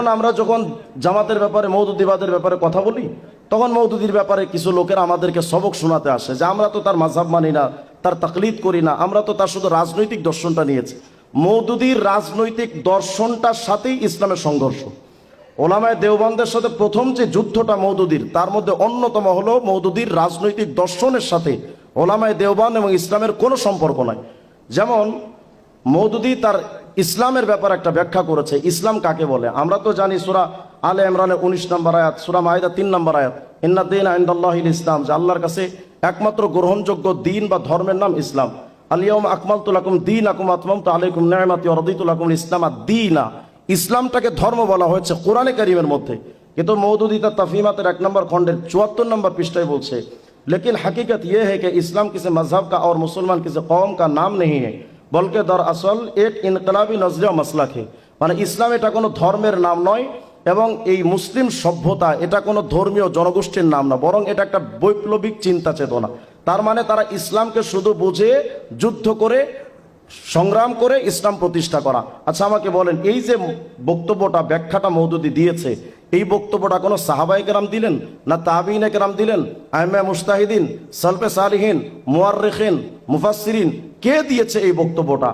আমরা যখন জামাতের ব্যাপারে মওদুদিবাদের ব্যাপারে কথা বলি, তখন মওদুদির ব্যাপারে কিছু লোকেরা আমাদেরকে সবক শোনাতে আসে যে আমরা তো তার মাযহাব মানি না, তার তাকলিদ করি না, আমরা তো তার শুধু রাজনৈতিক দর্শনটা নিয়েছি। মওদুদির রাজনৈতিক দর্শনটার সাথেই ইসলামের সংঘর্ষ। ওলামায়ে দেওবন্দের সাথে প্রথম যে যুদ্ধটা মওদুদির, তার মধ্যে অন্যতম হলো মওদুদির রাজনৈতিক দর্শনের সাথে ওলামায়ে দেওবন্দ এবং ইসলামের কোনো সম্পর্ক নাই। যেমন মওদুদি তার ইসলামের ব্যাপারে একটা ব্যাখ্যা করেছে। ইসলাম কাকে বলে? আমরা তো জানি সূরা আলে ইমরানের 19 নম্বর আয়াত, সূরা মাইদা 3 নম্বর আয়াত, ইন্না দীনা ইনদাল্লাহিল ইসলাম, যে আল্লাহর কাছে একমাত্র গ্রহণযোগ্য দিন বা ধর্মের নাম ইসলাম। আল ইয়াউমা আকমালতু লাকুম দীনাকুম ওয়া আতমামতু আলাইকুম নি'মাতি ওয়া রাদিতু লাকুমুল ইসলাম দীনা। ইসলামটাকে ধর্ম বলা হয়েছে কোরআনে কারীমের মধ্যে, কিন্তু মওদুদি তার তাফহিমাতের 1 নম্বর খণ্ডের 74 নম্বর পৃষ্ঠায় বলছে, लेकिन हकीकत यह है कि इस्लाम किसी मजहब का और मुसलमान किसी कौम का नाम नहीं है, बल्कि दरअसल एक इनकलाबी नजरिया मसलक है। মানে ইসলাম এটা কোনো ধর্মের নাম নয় এবং এই মুসলিম সভ্যতা এটা কোনো ধর্মীয় জনগোষ্ঠীর নাম না, বরং এটা একটা বৈপ্লবিক চিন্তা চেতনা। তার মানে তারা ইসলামকে শুধু বুঝে যুদ্ধ করে সংগ্রাম করে ইসলাম প্রতিষ্ঠা করা। আচ্ছা আমাকে বলেন, এই যে বক্তব্যটা ব্যাখ্যাটা মওদুদি দিয়েছে, এই বক্তব্যটা কোনো সাহাবায়ে কেরাম দিলেন না তাবিঈনে কেরাম দিলেন, আইম্মা মুজতাহিদিন, সালফে সালিহিন, মুআররিখিন, মুফাসসিরিন, কে দিয়েছে এই বক্তব্যটা?